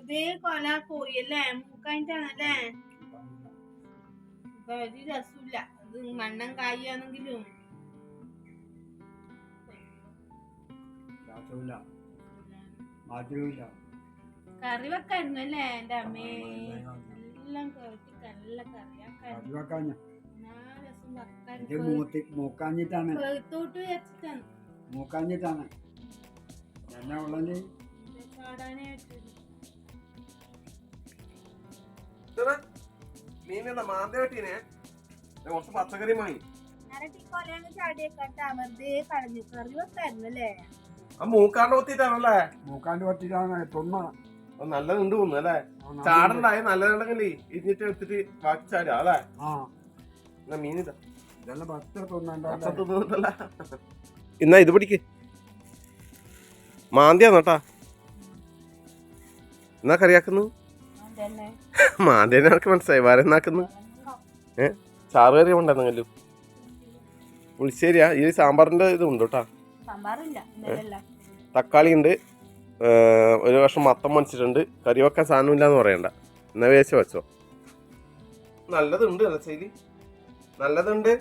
വെറുതെ കൊല പോയല്ലേ മൂക്കായിട്ടാണല്ലേ ഒരു രസമില്ല ഇത് മണ്ണം കായാണെങ്കിലും കറി വെക്കായിരുന്നു അല്ലേ എന്റെ അമ്മേ എല്ലാം കേട്ടി നല്ല കറിയാക്കാൻ മൂക്കാഞ്ഞിട്ടാണ് കേത്തോട്ട് വെച്ചിട്ടാണ് മൂക്കാഞ്ഞിട്ടാണ് എന്നാ ഉള്ളത് മീനല്ല മാന്ത വെട്ടീനെ കുറച്ച് പച്ചക്കറി വാങ്ങി കളഞ്ഞു കറി വെക്കായിരുന്നു അല്ലേ ആ മൂക്കാണ്ട് കൊത്തിട്ടാണല്ലേ മൂക്കാണ്ട് കൊത്തിട്ടാണ് തൊന്ന നല്ലതുണ്ട് തോന്നുന്നു അല്ലേ ചാടണ്ടായ നല്ലതുണ്ടെങ്കിലേ ഇരിഞ്ഞിട്ട് എടുത്തിട്ട് ബാക്കി ചാടാ അല്ലേ എന്നാ മീനിതാ എന്നാ ഇത് പിടിക്ക് മാന്തിയാന്നോട്ടാ എന്നാ കറിയാക്കുന്നു മാന്തേനെ എനിക്ക് മനസ്സിലായി വരന്നാക്കുന്നു ചാറ് കറി ഉണ്ടായിരുന്നല്ലോ പുളിശ്ശേരിയാ ഈ സാമ്പാറിന്റെ ഇത് ഉണ്ട് കേട്ടാ തക്കാളി ഉണ്ട് ഒരു വർഷം മത്തം മനസ്സിട്ടുണ്ട് കറി വെക്കാൻ സാധനം ഇല്ലാന്ന് പറയണ്ട എന്നാ വേച്ച വെച്ചോ നല്ലതുണ്ട് അല്ല ശൈലി നല്ലതുണ്ട്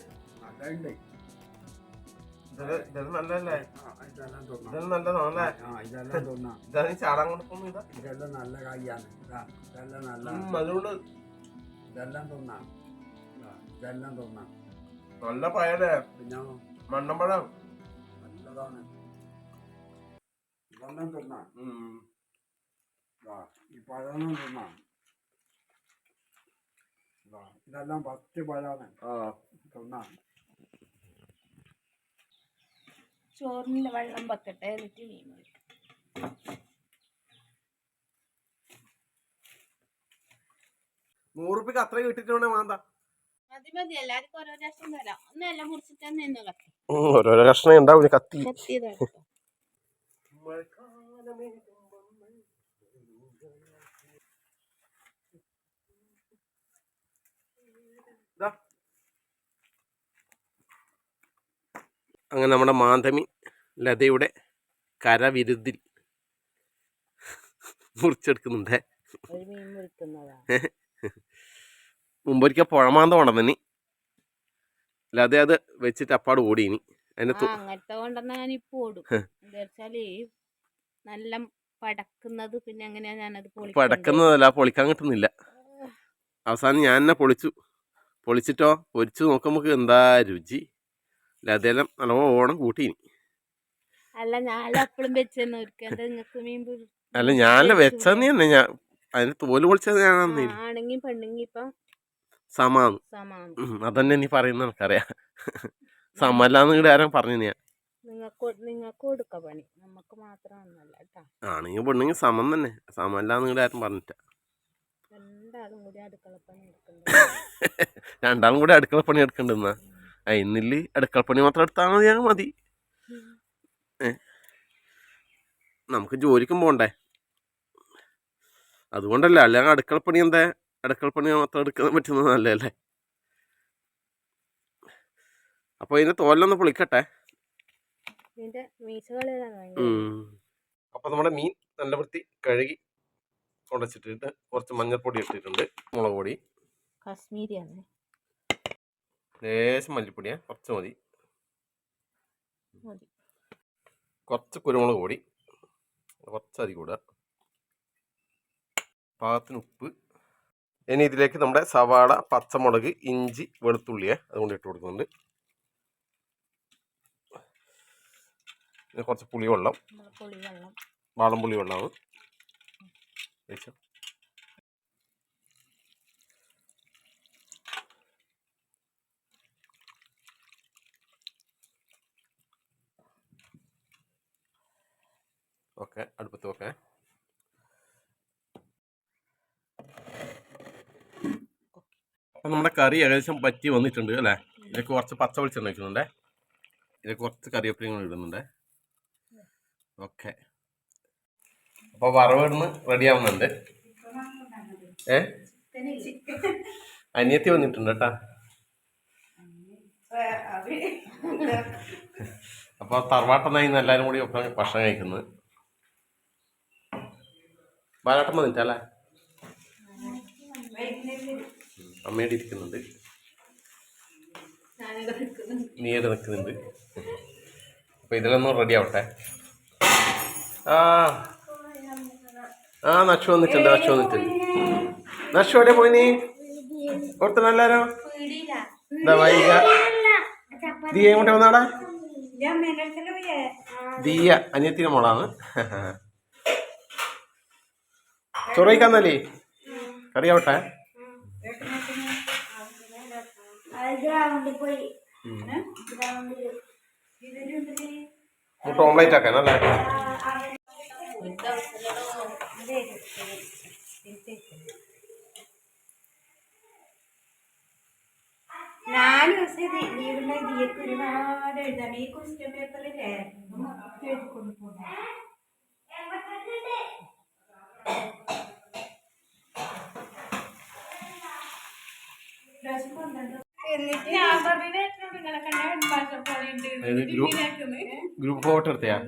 നല്ലതല്ലേ ഇതെല്ലാം നല്ലതാണല്ലേ ഇതാണ് ചാടാൻ കൊണ്ടു ഇതെല്ലാം നല്ല കായാണ് അതുകൊണ്ട് ഇതെല്ലാം തിന്നാം ഇതെല്ലാം തിന്നാം നല്ല പഴയല്ലേ പിന്നെ മണ്ണമ്പഴം നല്ലതാണ് ഇതെല്ലാം തിന്നാം ഈ പഴം തിന്നാം ഇതെല്ലാം 10 പഴമാണ് തിന്നാം ചോറിനുള്ള വെള്ളം വെക്കട്ടെ എന്നിട്ട് മീൻ ₹100 അത്ര കിട്ടിട്ടുണ്ടെ മാന്ത മതി മതി എല്ലാവർക്കും ഓരോ രസം തരാം ഒന്നെല്ലാം മുറിച്ചിട്ട് നിന്ന് കത്തി ഓരോരോ കഷ്ണം ഉണ്ടാവും കത്തി അങ്ങനെ നമ്മുടെ മാന്തമി ലതയുടെ കരവിരുതിൽ മുറിച്ചെടുക്കുന്നുണ്ടേ മുമ്പൊരിക്കൽ പുഴമാന്ത കൊണ്ടുവന്നി ലത അത് വെച്ചിട്ട് അപ്പാട് ഓടിയിനി അങ്ങനത്തെ കൊണ്ടുവന്നാ ഞാനിപ്പോ ഓടും എന്താച്ചാല് നല്ല പടക്കുന്നത് പിന്നെ എങ്ങനെയാ ഞാനത് പടക്കുന്നതല്ല പൊളിക്കാൻ കിട്ടുന്നില്ല അവസാനം ഞാൻ തന്നെ പൊളിച്ചിട്ടോ പൊരിച്ചു നോക്കുമ്പോ എന്താ രുചി ലതയെല്ലാം നല്ലോണം ഓണം കൂട്ടീനി അല്ല ഞാൻ എപ്പോഴും വെച്ചെന്ന് അല്ല ഞാനല്ല വെച്ചെന്ന് തന്നെ ഞാൻ അതിന് തോല് പൊളിച്ചത് ആണെങ്കി പെണ്ണെങ്കി ഇപ്പൊ സമാന്ന് അതന്നെ നീ പറയുന്ന എനിക്കറിയാം സമല്ലാന്ന് ഇവിടെ ആരും പറഞ്ഞു ഞാൻ നിങ്ങൾക്ക് കൊടുക്ക പണി നമുക്ക് മാത്രമൊന്നല്ല കേട്ടാ ആണെങ്കിൽ പെണ്ണെങ്കിൽ സമം തന്നെ സമല്ലാന്ന് ഇവിടെ ആരും പറഞ്ഞിട്ട രണ്ടാളും കൂടി അടുക്കളപ്പണി എടുക്കണ്ടെന്നാ ഇന്നില് അടുക്കളപ്പണി മാത്രം എടുത്താൽ മതി നമുക്ക് ജോലിക്കും പോണ്ടേ അതുകൊണ്ടല്ല അല്ലെങ്കിൽ അടുക്കളപ്പണി എന്താ അടുക്കളപ്പണി മാത്രം എടുക്കാൻ പറ്റുന്നത് നല്ലതല്ലേ അപ്പൊ ഇതിന്റെ തോലൊന്ന് പൊളിക്കട്ടെ അപ്പൊ നമ്മുടെ മീൻ നല്ല വൃത്തി കഴുകി ഉടച്ചിട്ടിട്ട് കുറച്ച് മഞ്ഞൾപ്പൊടി ഇട്ടിട്ടുണ്ട് മുളക് പൊടി കാശ്മീരിയാണ് ലേശം മല്ലിപ്പൊടിയാ കുറച്ച് മതി കുറച്ച് കുരുമുളക് പൊടി കുറച്ചധികം കൂടുക പാകത്തിന് ഉപ്പ് ഇനി ഇതിലേക്ക് നമ്മുടെ സവാള പച്ചമുളക് ഇഞ്ചി വെളുത്തുള്ളിയെ അതുകൊണ്ട് ഇട്ട് കൊടുക്കുന്നുണ്ട് കുറച്ച് പുളിവെള്ളം വാളംപുളി വെള്ളമാണ് വെച്ചോ ഓക്കെ അടുപ്പത്ത് വെക്കേ അപ്പം നമ്മുടെ കറി ഏകദേശം പറ്റി വന്നിട്ടുണ്ട് അല്ലേ ഇതിലേക്ക് കുറച്ച് പച്ച വെളിച്ചെണ്ണ വയ്ക്കുന്നുണ്ടേ ഇതിലേക്ക് കുറച്ച് കറിവേപ്പിലയും കൂടി ഇടുന്നുണ്ട് ഓക്കെ അപ്പോൾ വറവിടുന്ന് റെഡി ആവുന്നുണ്ട് അനിയത്തി വന്നിട്ടുണ്ട് കേട്ടാ അപ്പോൾ തറവാട്ടെന്നായി എല്ലാവരും കൂടി ഒപ്പം ഭക്ഷണം കഴിക്കുന്നത് ബാലാട്ടം വന്നിട്ടല്ലേ അമ്മയുടെ ഇരിക്കുന്നുണ്ട്, നീയുടെ നിൽക്കുന്നുണ്ട്. അപ്പൊ ഇതിലൊന്നും റെഡി ആവട്ടെ. നക്ഷു വന്നിട്ടുണ്ട്. നക്ഷു എവിടെ പോയി? നീ ഓർത്തനല്ലാരോ വൈക ദിയ എങ്ങോട്ടെ വന്നാടാ? ദിയ അനിയത്തിന്റെ മോളാണ്. ചൊറയിക്കാന്നല്ലേ കറി ആവട്ടെ. മുട്ട ഓംലേറ്റ് ആക്കാനല്ലേ? നാല് ദിവസം ലീവുള്ള ദിയക്ക് ഒരുപാട് എഴുതാം. ഈ ക്വസ്റ്റ്യൻ പേപ്പറില്ലേ എഴുതിക്കൊണ്ട് പോകണം. എന്നിട്ട് ഞാൻ പറഞ്ഞ നിങ്ങളെ ഗ്രൂപ്പ് ഫോട്ടോ എടുത്തയാ?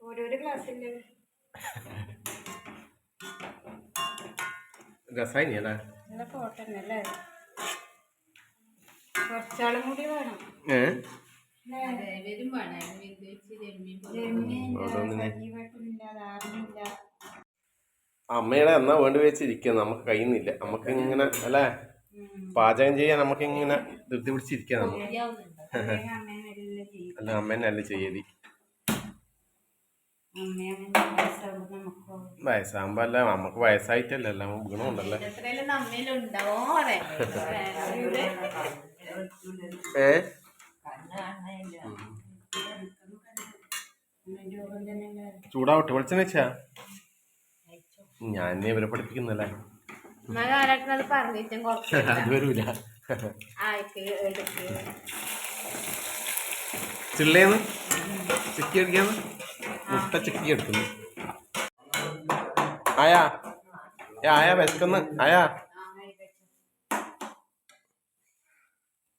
ഓരോരോ ക്ലാസ്സില്ലേ രസായിനി അല്ലേ? നല്ല ഫോട്ടോ തന്നെയല്ലേ? കുറച്ചാളും കൂടി വേണം. അമ്മയുടെ എന്നാ വേണ്ടി വെച്ചിരിക്കുക, നമുക്ക് കഴിയുന്നില്ല. നമുക്ക് ഇങ്ങനെ അല്ലേ പാചകം ചെയ്യാൻ നമുക്ക് ഇങ്ങനെ ധൃതി പിടിച്ചിരിക്കുക. നമുക്ക് അല്ല അമ്മേനെ അല്ല ചെയ്യതി. വയസ്സാകുമ്പോ അല്ല നമുക്ക് വയസ്സായിട്ടല്ല ഗുണമുണ്ടല്ലേ. ചൂടാവട്ടെ. വെളിച്ചെണ്ണ വെച്ചാ ഞാൻ ഇവരെ പഠിപ്പിക്കുന്നല്ലേ, അത് വരൂല. ചിള്ളേന്ന് ചിക്കി അടിക്കാന്ന് മുട്ട ചിക്കി എടുക്കുന്നു. ആയാ വിശക്കുന്ന് ആയാ.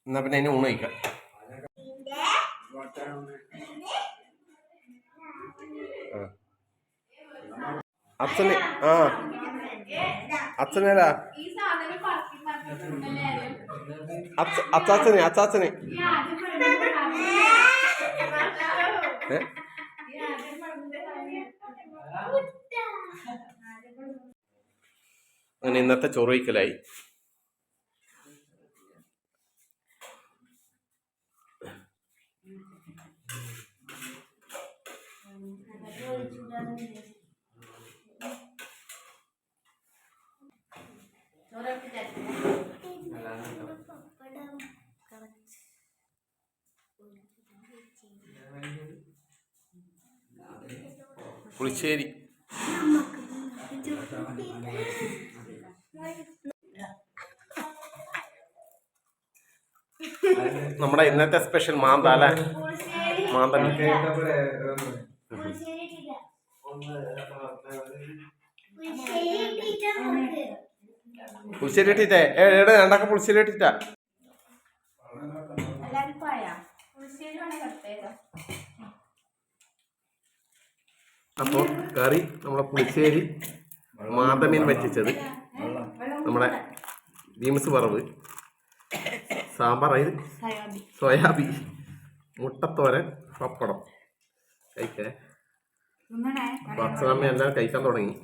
എന്നാ പിന്നെ അതിന് ഊണ് കഴിക്കാം. അച്ഛന് അച്ഛനേലാ അച്ചാച്ചന് അങ്ങനെ ഇന്നത്തെ ചോറ് വയ്ക്കലായി. പുളിശ്ശേരി നമ്മുടെ ഇന്നത്തെ സ്പെഷ്യൽ മാന്ത അല്ലേ? മാന്ത പുളിശ്ശേരി ഇട്ടിട്ടേ എവിടെ രണ്ടാക്ക പുളിശ്ശേരി ഇട്ടിട്ടാ. അപ്പോൾ കറി നമ്മളെ പുളിശ്ശേരി, മാന്തമീൻ വറ്റിച്ചത്, നമ്മുടെ ബീൻസ് വറവ്, സാമ്പാർ, സോയാബി, മുട്ടത്തോരൻ, പപ്പടം. കഴിക്കേ ഭക്ഷണമ്മ എല്ലാം കഴിക്കാൻ തുടങ്ങി.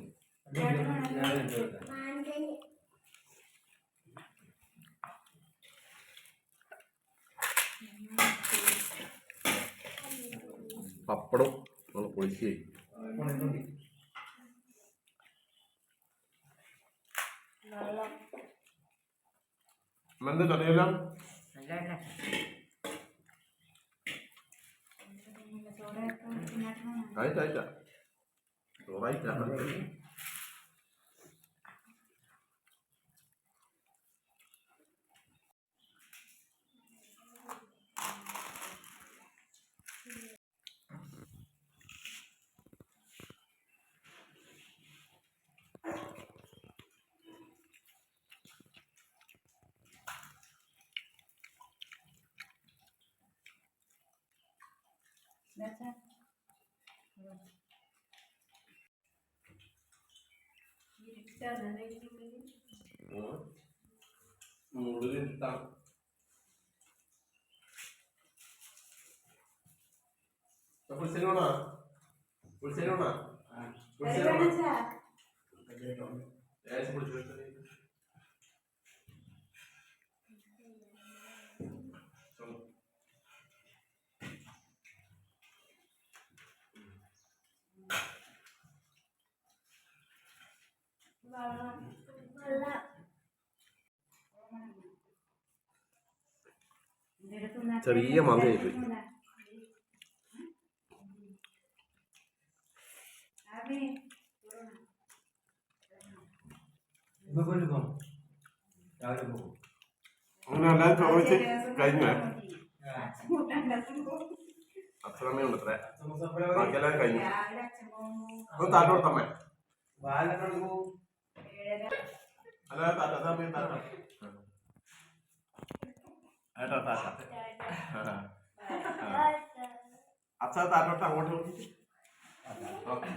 പപ്പടം നമ്മൾ പൊളിശ്ശേരി. എന്ത് കറിയെല്ലാം ആയിട്ടാ ചോറായിട്ടാ. ചെറിയ മാങ്ങയായി പോയി. അങ്ങനെ എല്ലാവരും ചോദിച്ച് കഴിഞ്ഞു. അച്ഛനമ്മയുണ്ട് അത്രേ, ബാക്കിയെല്ലാം കഴിഞ്ഞു. ഒന്ന് താറ്റ കൊടുത്തമ്മേ. അല്ല താറ്റ സമയം താറ്റ ഏട്ടാ താറ്റ. അച്ഛൻ താറ്റോട്ട് അങ്ങോട്ട് നോക്കി. ഓക്കെ